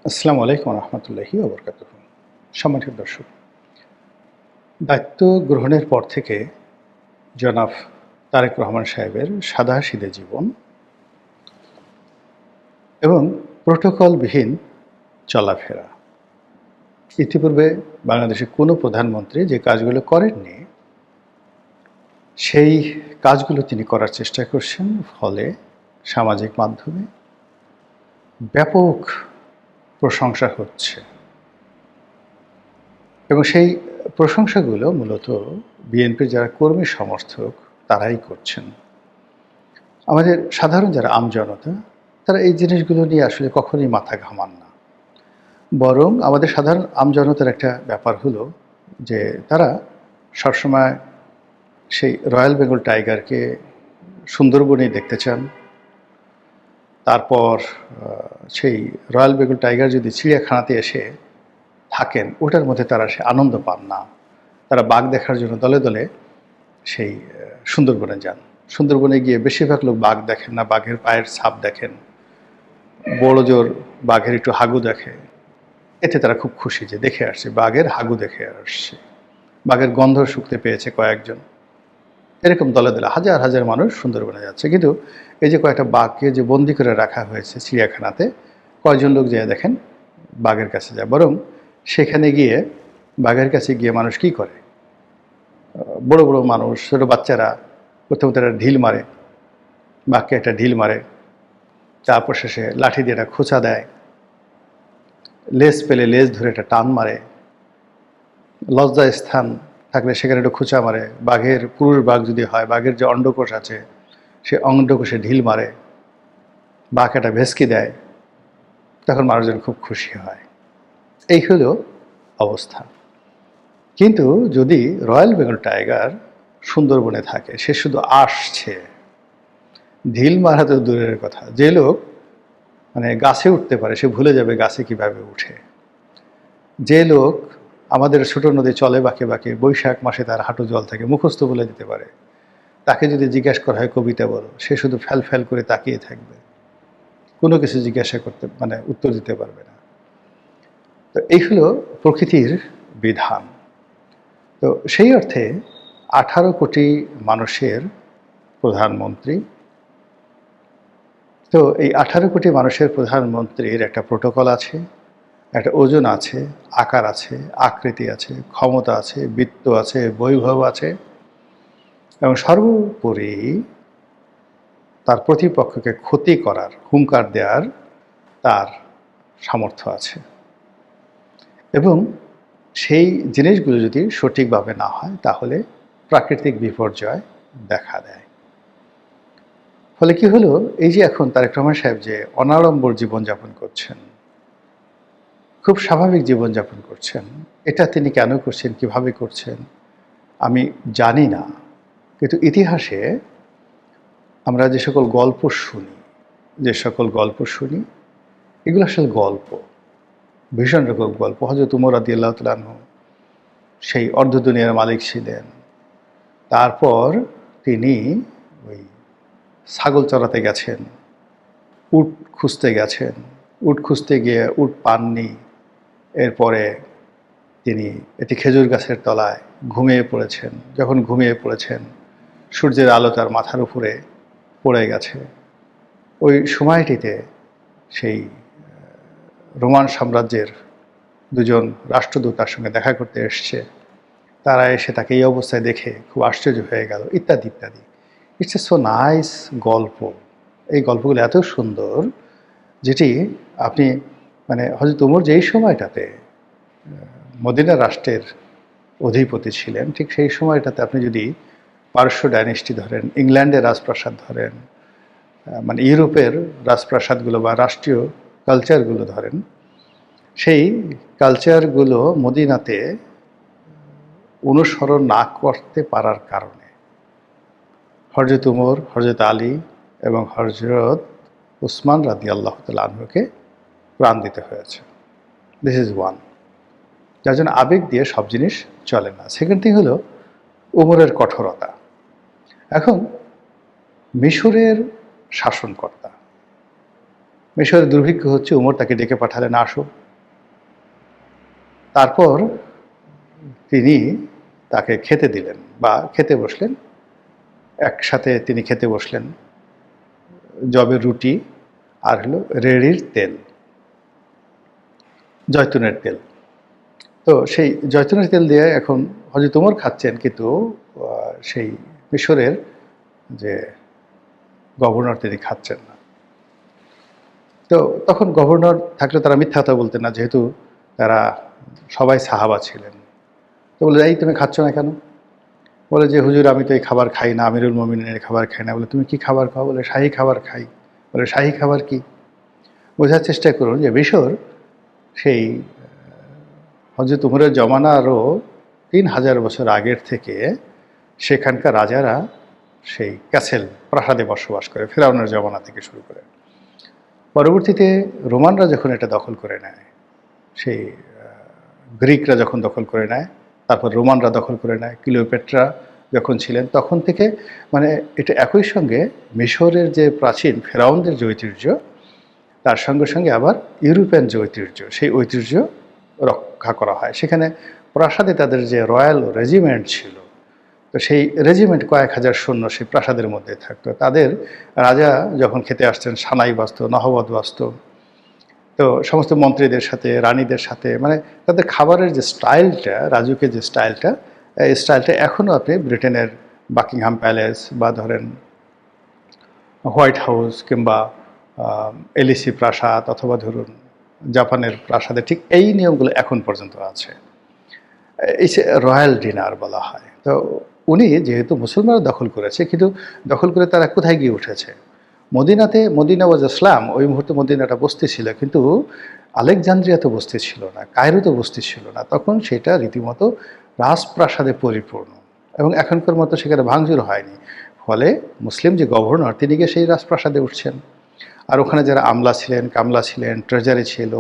আসসালামু আলাইকুম রহমতুল্লাহি ওবরকাতুহ। সম্মানিত দর্শক, দায়িত্ব গ্রহণের পর থেকে জনাব তারেক রহমান সাহেবের সাদাসিধে জীবন এবং প্রোটোকলবিহীন চলাফেরা, ইতিপূর্বে বাংলাদেশের কোনো প্রধানমন্ত্রী যে কাজগুলো করেননি সেই কাজগুলো তিনি করার চেষ্টা করছেন। ফলে সামাজিক মাধ্যমে ব্যাপক প্রশংসা হচ্ছে এবং সেই প্রশংসাগুলো মূলত বিএনপির যারা কর্মী সমর্থক তারাই করছেন। আমাদের সাধারণ যারা আমজনতা, তারা এই জিনিসগুলো নিয়ে আসলে কখনোই মাথা ঘামান না। বরং আমাদের সাধারণ আমজনতার একটা ব্যাপার হলো যে তারা সবসময় সেই রয়্যাল বেঙ্গল টাইগারকে সুন্দরবনেই দেখতে চান। তারপর সেই রয়্যাল বেঙ্গল টাইগার যদি চিড়িয়াখানাতে এসে থাকেন, ওটার মধ্যে তারা সে আনন্দ পান না। তারা বাঘ দেখার জন্য দলে দলে সেই সুন্দরবনে যান। সুন্দরবনে গিয়ে বেশিরভাগ লোক বাঘ দেখেন না, বাঘের পায়ের ছাপ দেখেন, বড় জোর বাঘের একটু হাগু দেখে। এতে তারা খুব খুশি যে দেখে আসছে, বাঘের হাগু দেখে আসছে, বাঘের গন্ধ শুকতে পেয়েছে কয়েকজন। এরকম দলে দলে হাজার হাজার মানুষ সুন্দরবনে যাচ্ছে। কিন্তু এই যে কয়েকটা বাঘকে যে বন্দি করে রাখা হয়েছে চিড়িয়াখানাতে, কয়জন লোক যেয়ে দেখেন বাঘের কাছে যায়। বরং সেখানে গিয়ে বাঘের কাছে গিয়ে মানুষ কি করে, বড় বড় মানুষ, ছোটো বাচ্চারা প্রথমে তারা ঢিল মারে, বাঘকে একটা ঢিল মারে, তারপর শেষে লাঠি দিয়ে একটা খোঁচা দেয়, লেজ পেলে লেজ ধরে একটা টান মারে, লজ্জা স্থান থাকলে সেখানে একটু খোঁচা মারে, বাঘের পুরুষ বাঘ যদি হয় বাঘের যে অন্ডকোষ আছে সে অন্ডকোষে ঢিল মারে, বাঘ একটা ভেসকি দেয়, তখন মানুষজন খুব খুশি হয়। এই হলো অবস্থা। কিন্তু যদি রয়্যাল বেঙ্গল টাইগার সুন্দরবনে থাকে, সে শুধু আসছে, ঢিল মারা তো দূরের কথা, যে লোক মানে গাছে উঠতে পারে সে ভুলে যাবে গাছে কিভাবে উঠে। যে লোক আমাদের ছোট নদী চলে বাঁকে বাঁকে, বৈশাখ মাসে তার হাঁটু জল থাকে, মুখস্থ বলে দিতে পারে, তাকে যদি জিজ্ঞাসা করা হয় কবিতা বলো, সে শুধু ফ্যাল ফ্যাল করে তাকিয়ে থাকবে, কোনো কিছু জিজ্ঞাসা করতে উত্তর দিতে পারবে না। তো এই হলো প্রকৃতির বিধান। তো সেই অর্থে 18 কোটি মানুষের প্রধানমন্ত্রী। তো এই 18 কোটি মানুষের প্রধানমন্ত্রীর একটা প্রোটোকল আছে, একটা ওজন আছে, আকার আছে, আকৃতি আছে, ক্ষমতা আছে, বিত্ত আছে, বৈভব আছে এবং সর্বোপরি তার প্রতিপক্ষকে ক্ষতি করার, হুঙ্কার দেওয়ার তার সামর্থ্য আছে। এবং সেই জিনিসগুলো যদি সঠিকভাবে না হয় তাহলে প্রাকৃতিক বিপর্যয় দেখা দেয়। ফলে কি হলো, এই যে এখন তারেক রহমান সাহেব যে অনাড়ম্বর জীবনযাপন করছেন, খুব স্বাভাবিক জীবনযাপন করছেন, এটা তিনি কেন করছেন, কিভাবে করছেন আমি জানি না। কিন্তু ইতিহাসে আমরা যে সকল গল্প শুনি, এগুলো আসলে গল্প, ভীষণ রকম গল্প। হযরত উমর রাদিয়াল্লাহু তাআলা আনহু সেই অর্ধ দুনিয়ার মালিক ছিলেন। তারপর তিনি ওই ছাগল চরাতে গেছেন, উট খুঁজতে গেছেন, উট খুঁজতে গিয়ে উট পাননি। এরপরে তিনি একটি খেজুর গাছের তলায় ঘুমিয়ে পড়েছেন। যখন ঘুমিয়ে পড়েছেন, সূর্যের আলো তার মাথার উপরে পড়ে গেছে। ওই সময়টিতে সেই রোমান সাম্রাজ্যের দুজন রাষ্ট্রদূত তার সঙ্গে দেখা করতে এসছে। তারা এসে তাকে এই অবস্থায় দেখে খুব আশ্চর্য হয়ে গেল, ইত্যাদি ইত্যাদি। ইটস এ সো নাইস গল্প। এই গল্পগুলো এত সুন্দর, যেটি আপনি হযরত উমর যেই সময়টাতে মদিনা রাষ্ট্রের অধিপতি ছিলেন, ঠিক সেই সময়টাতে আপনি যদি পারস্য ডাইনেস্টি ধরেন, ইংল্যান্ডের রাজপ্রাসাদ ধরেন, ইউরোপের রাজপ্রাসাদগুলো বা রাষ্ট্রীয় কালচারগুলো ধরেন, সেই কালচারগুলো মদিনাতে অনুসরণ না করতে পারার কারণে হযরত উমর, হযরত আলী এবং হযরত উসমান রাদিয়াল্লাহু তাআলা আনহুকে প্রাণ দিতে হয়েছে। This is one. যার জন্য আবেগ দিয়ে সব জিনিস চলে না। সেকেন্ড থিং হলো উমরের কঠোরতা। এখন মিশরের শাসনকর্তা মিশরের দুর্ভিক্ষ হচ্ছে, উমর তাকে ডেকে পাঠালেন, আসো। তারপর তিনি তাকে খেতে দিলেন বা খেতে বসলেন। একসাথে তিনি খেতে বসলেন জবের রুটি আর হলো রেড়ির তেল, জয়তুনের তেল। তো সেই জয়তুনের তেল দিয়ে এখন হযরত ওমর খাচ্ছেন, কিন্তু সেই মিশরের যে গভর্নর তিনি খাচ্ছেন না। তো তখন গভর্নর থাকলে তারা মিথ্যা কথা বলতেন না, যেহেতু তারা সবাই সাহাবা ছিলেন। তো বলে, এই তুমি খাচ্ছ না কেন? বলে যে, হুজুর আমি তো এই খাবার খাই না, আমিরুল মুমিনের খাবার খাই না। বলে, তুমি কি খাবার খাও? বলে, শাহী খাবার খাই। বলে, শাহী খাবার কি? বোঝার চেষ্টা করুন যে মিশর সেই হযরত উমরের জমানারও ৩,০০০ বছর আগের থেকে সেখানকার রাজারা সেই ক্যাসেল, প্রাসাদে বসবাস করে, ফেরাউনের জমানা থেকে শুরু করে। পরবর্তীতে রোমানরা যখন এটা দখল করে নেয়, সেই গ্রিকরা যখন দখল করে নেয়, তারপর রোমানরা দখল করে নেয়, ক্লিওপেট্রা যখন ছিলেন, তখন থেকে মানে এটা একই সঙ্গে মিশরের যে প্রাচীন ফেরাউনদের যে ঐতিহ্য, তার সঙ্গে সঙ্গে আবার ইউরোপিয়ান যে ঐতিহ্য, সেই ঐতিহ্য রক্ষা করা হয়। সেখানে প্রাসাদে তাদের যে রয়্যাল রেজিমেন্ট ছিল, তো সেই রেজিমেন্ট কয়েক হাজার সৈন্য সেই প্রাসাদের মধ্যে থাকতো। তাদের রাজা যখন খেতে আসতেন, সানাই বাজত, নহবত বাজত। তো সমস্ত মন্ত্রীদের সাথে, রানীদের সাথে, মানে তাদের খাবারের যে স্টাইলটা, রাজুকের যে স্টাইলটা, এই স্টাইলটা এখনও আপনি ব্রিটেনের বাকিংহাম প্যালেস বা ধরেন হোয়াইট হাউস কিংবা এলিসি প্রাসাদ অথবা ধরুন জাপানের প্রাসাদে ঠিক এই নিয়মগুলো এখন পর্যন্ত আছে। এই যে রয়্যাল ডিনার বলা হয়। তো উনি যেহেতু মুসলমানরা দখল করেছে, কিন্তু দখল করে তারা কোথায় গিয়ে উঠেছে? মদিনাতে। মদিনা ওয়াজ ইসলাম। ওই মুহূর্তে মদিনাটা বস্তি ছিল, কিন্তু আলেকজান্দ্রিয়াতে বস্তি ছিল না, কায়রোতে বস্তি ছিল না। তখন সেটা রীতিমতো রাজপ্রাসাদে পরিপূর্ণ, এবং এখনকার মতো সেখানে ভাঙচুর হয়নি। ফলে মুসলিম যে গভর্নর, তিনি গিয়ে সেই রাজপ্রাসাদে উঠছেন। আর ওখানে যারা আমলা ছিলেন, কামলা ছিলেন, ট্রেজারি ছিল,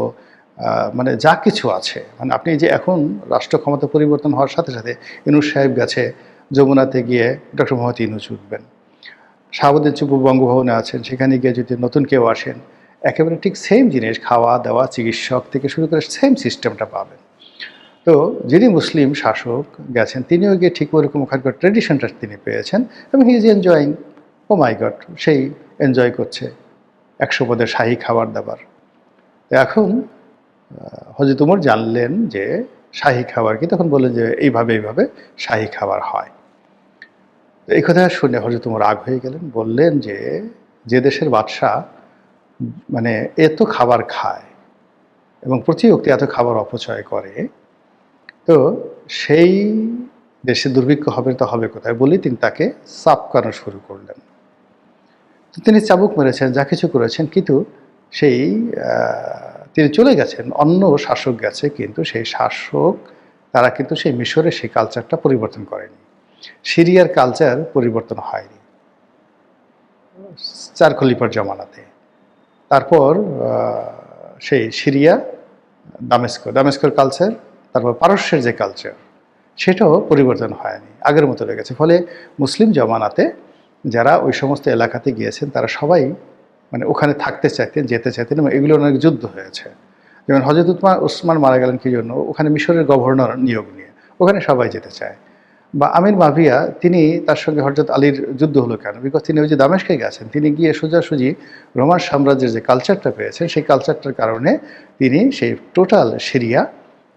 মানে যা কিছু আছে, মানে আপনি যে এখন রাষ্ট্র ক্ষমতা পরিবর্তন হওয়ার সাথে সাথে ইউনূস সাহেব গেছে যমুনাতে, গিয়ে ডক্টর মোহাম্মদ ইউনূস উঠবেন। শাহাবুদ্দিন চুপ্পু বঙ্গভবনে আছেন, সেখানে গিয়ে যদি নতুন কেউ আসেন, একেবারে ঠিক সেম জিনিস, খাওয়া দাওয়া, চিকিৎসক থেকে শুরু করে সেম সিস্টেমটা পাবেন। তো যিনি মুসলিম শাসক গেছেন, তিনিও গিয়ে ঠিক ওরকম ওখানকার ট্রেডিশনটা তিনি পেয়েছেন, এবং he is enjoying. Oh my god, সেই এনজয় করছে ১০০ পদের শাহী খাবার দাবার। এখন হযরত ওমর জানলেন যে শাহী খাবার কি, তখন বললেন যে এইভাবে এইভাবে শাহী খাবার হয়। তো এই কথা শুনে হযরত ওমর রাগ হয়ে গেলেন, বললেন যে যে দেশের বাদশাহ মানে এত খাবার খায় এবং প্রতি অক্তি এত খাবার অপচয় করে, তো সেই দেশে দুর্ভিক্ষ হবে তো হবে কোথায়, বলেই তিনি তাকে চাপকানো শুরু করলেন। তিনি চাবুক মেরেছেন, যা কিছু করেছেন, কিন্তু সেই তিনি চলে গেছেন, অন্য শাসক গেছে, কিন্তু সেই শাসক তারা কিন্তু সেই মিশরের সেই কালচারটা পরিবর্তন করেনি। সিরিয়ার কালচার পরিবর্তন হয়নি ৪ খলিফার জমানাতে। তারপর সেই সিরিয়া, দামেস্কর কালচার, তারপর পারস্যের যে কালচার, সেটাও পরিবর্তন হয়নি, আগের মতো লেগেছে। ফলে মুসলিম জমানাতে যারা ওই সমস্ত এলাকাতে গিয়েছেন, তারা সবাই মানে ওখানে থাকতে চাইতেন, যেতে চাইতেন, এবং এগুলো অনেক যুদ্ধ হয়েছে। যেমন হযরত ওসমান মারা গেলেন কি জন্য? ওখানে মিশরের গভর্নর নিয়োগ নিয়ে, ওখানে সবাই যেতে চায়। বা আমির মাভিয়া, তিনি তার সঙ্গে হযরত আলীর যুদ্ধ হলো কেন? বিকজ তিনি ওই যে দামেস্কে গেছেন, তিনি গিয়ে সোজাসুজি রোমান সাম্রাজ্যের যে কালচারটা পেয়েছেন, সেই কালচারটার কারণে তিনি সেই টোটাল সিরিয়া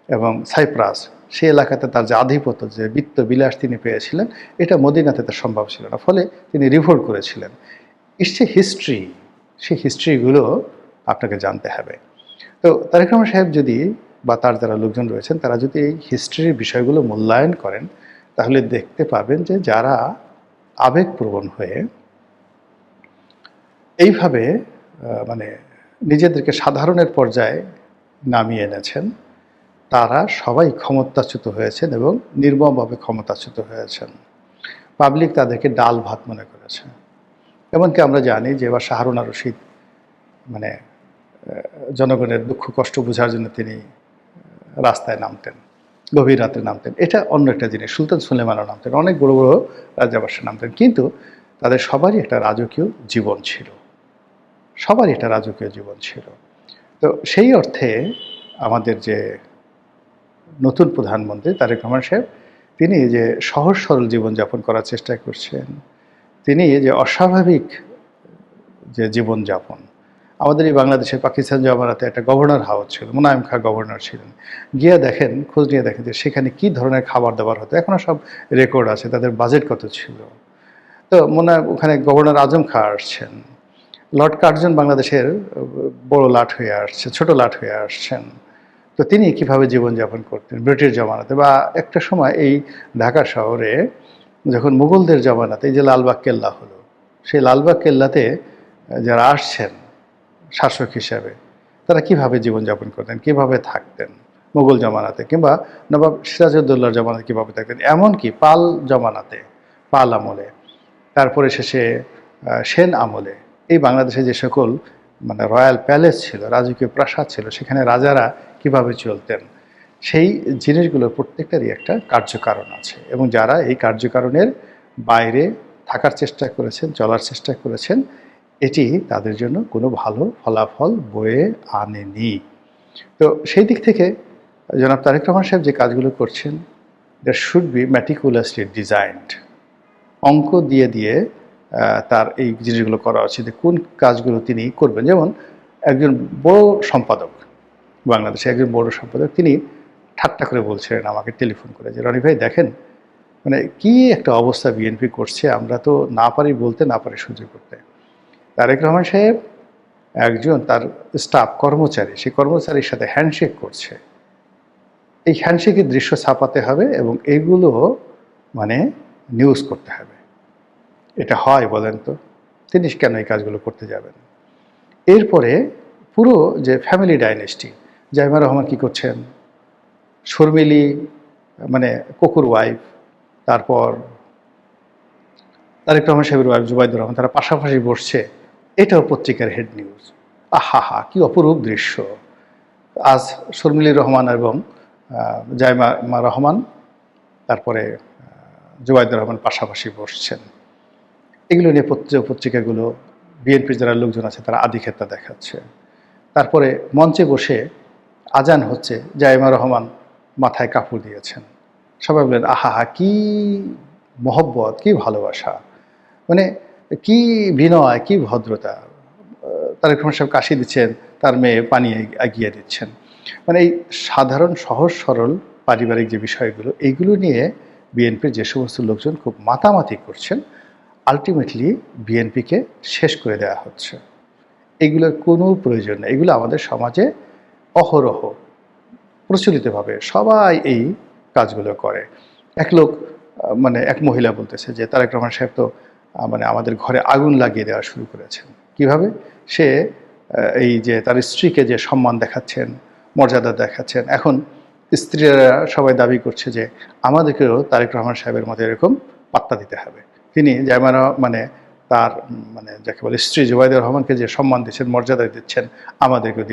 এবং সাইপ্রাস, সেই এলাকাতে তার যে আধিপত্য, যে বিত্ত বিলাস তিনি পেয়েছিলেন, এটা মদিনাতে তার সম্ভব ছিল না। ফলে তিনি রিভোল্ট করেছিলেন। It's a history. সেই হিস্ট্রিগুলো আপনাকে জানতে হবে। তো তারেক রহমান সাহেব যদি বা তার যারা লোকজন রয়েছেন, তারা যদি এই হিস্ট্রির বিষয়গুলো মূল্যায়ন করেন, তাহলে দেখতে পাবেন যে যারা আবেগপ্রবণ হয়ে এইভাবে মানে নিজেদেরকে সাধারণের পর্যায়ে নামিয়ে এনেছেন, তারা সবাই ক্ষমতাচ্যুত হয়েছেন এবং নির্মমভাবে ক্ষমতাচ্যুত হয়েছেন। পাবলিক তাদেরকে ডাল ভাত মনে করেছে। এমনকি আমরা জানি যে এবার শাহরুন আর রশিদ মানে জনগণের দুঃখ কষ্ট বোঝার জন্য তিনি রাস্তায় নামতেন, গভীর রাতে নামতেন। এটা অন্য একটা জিনিস। সুলতান সুলেমানও নামতেন, অনেক বড় বড় রাজাবাদশাহ নামতেন, কিন্তু তাদের সবারই একটা রাজকীয় জীবন ছিল। সবারই এটা রাজকীয় জীবন ছিল। তো সেই অর্থে আমাদের যে নতুন প্রধানমন্ত্রী তারেক রহমান সাহেব, তিনি যে সহজ সরল জীবনযাপন করার চেষ্টা করছেন, তিনি যে অস্বাভাবিক যে জীবনযাপন, আমাদের এই বাংলাদেশে পাকিস্তান জমানাতে একটা গভর্নর হাউস ছিল, মুনায়েম খাঁ গভর্নর ছিলেন। গিয়ে দেখেন, খোঁজ নিয়ে দেখেন যে সেখানে কী ধরনের খাবার দাবার হতো, এখনও সব রেকর্ড আছে, তাদের বাজেট কত ছিল। তো ওখানে গভর্নর আজম খাঁ আসছেন, লর্ড কার্জন বাংলাদেশের বড় লাট হয়ে আসছে, ছোট লাট হয়ে আসছেন। তো তিনি কীভাবে জীবনযাপন করতেন ব্রিটিশ জমানাতে, বা একটা সময় এই ঢাকা শহরে যখন মুঘলদের জমানাতে এই যে লালবাগ কেল্লা হলো, সেই লালবাগ কেল্লাতে যারা আসছেন শাসক হিসাবে, তারা কিভাবে জীবনযাপন করতেন, কিভাবে থাকতেন মুঘল জমানাতে, কিংবা নবাব সিরাজউদ্দৌলার জমানাতে কীভাবে থাকতেন, এমনকি পাল জমানাতে, পাল আমলে, তারপরে শেষে সেন আমলে এই বাংলাদেশে যে সকল মানে রয়্যাল প্যালেস ছিল, রাজকীয় প্রাসাদ ছিল, সেখানে রাজারা কিভাবে চলতেন, সেই জিনিসগুলোর প্রত্যেকটারই একটা কার্যকারণ আছে। এবং যারা এই কার্যকারণের বাইরে থাকার চেষ্টা করেছেন, চলার চেষ্টা করেছেন, এটি তাদের জন্য কোনো ভালো ফলাফল বয়ে আনেনি। তো সেই দিক থেকে জনাব তারেক রহমান সাহেব যে কাজগুলো করছেন, that should be meticulously designed. অঙ্ক দিয়ে দিয়ে তার এই জিনিসগুলো করা উচিত, কোন কাজগুলো তিনি করবেন। যেমন একজন বড় সম্পাদক, বাংলাদেশে একজন বড় সম্পাদক, তিনি ঠাট্টা করে বলছিলেন আমাকে টেলিফোন করে যে, রনি ভাই দেখেন, মানে কি একটা অবস্থা বিএনপি করছে, আমরা তো না পারি বলতে, না পারি সহ্য করতে। তারেক রহমান সাহেব একজন তার স্টাফ কর্মচারী, সেই কর্মচারীর সাথে হ্যান্ডশেক করছে। এই হ্যান্ডশেকের দৃশ্য ছাপাতে হবে এবং এগুলো মানে নিউজ করতে হবে। এটা হয় বলেন তো? তিনি কেন এই কাজগুলো করতে যাবেন? এরপরে পুরো যে ফ্যামিলি ডাইনেস্টি, জাইমা রহমান কী করছেন, শর্মিলী মানে কুকুর ওয়াইফ, তারপর তারেক রহমান সাহেবের ওয়াইফ জুবাইদুর রহমান, তারা পাশাপাশি বসছে, এটাও পত্রিকার হেড নিউজ। আহা হা, কি অপরূপ দৃশ্য! আজ শর্মিলী রহমান এবং জাইমা রহমান, তারপরে জুবাইদুর রহমান পাশাপাশি বসছেন। এগুলো নিয়ে পত্রিকাগুলো, বিএনপির যারা লোকজন আছে তারা আধিক্ষেতা দেখাচ্ছে। তারপরে মঞ্চে বসে আজান হচ্ছে, জাইমা রহমান মাথায় কাপড় দিয়েছেন। সবাই বললেন আহা হা, কি মহব্বত, কি ভালোবাসা, মানে কি বিনয়, কি ভদ্রতা। তারেক রহমান সাহেব কাশি দিচ্ছেন, তার মেয়ে পানি এগিয়ে দিচ্ছেন। মানে এই সাধারণ সহজ সরল পারিবারিক যে বিষয়গুলো, এইগুলো নিয়ে বিএনপির যে সমস্ত লোকজন খুব মাতামাতি করছেন, আলটিমেটলি বিএনপিকে শেষ করে দেওয়া হচ্ছে। এগুলোর কোনো প্রয়োজন নেই। এগুলো আমাদের সমাজে অহরহ প্রচলিতভাবে সবাই এই কাজগুলো করে। এক লোক মানে এক মহিলা বলতেছে যে তারেক রহমান সাহেব তো মানে আমাদের ঘরে আগুন লাগিয়ে দেওয়া শুরু করেছেন। কিভাবে? সে এই যে তার স্ত্রীকে যে সম্মান দেখাচ্ছেন, মর্যাদা দেখাচ্ছেন, এখন স্ত্রীরা সবাই দাবি করছে যে আমাদেরকেও তারেক রহমান সাহেবের মতো এরকম পাত্তা দিতে হবে। তিনি জাইমারা মানে তার মানে যাকে বলে স্ত্রী জুবাইদুর রহমানকে যে সম্মান দিচ্ছেন, মর্যাদা দিচ্ছেন, আমাদেরকেও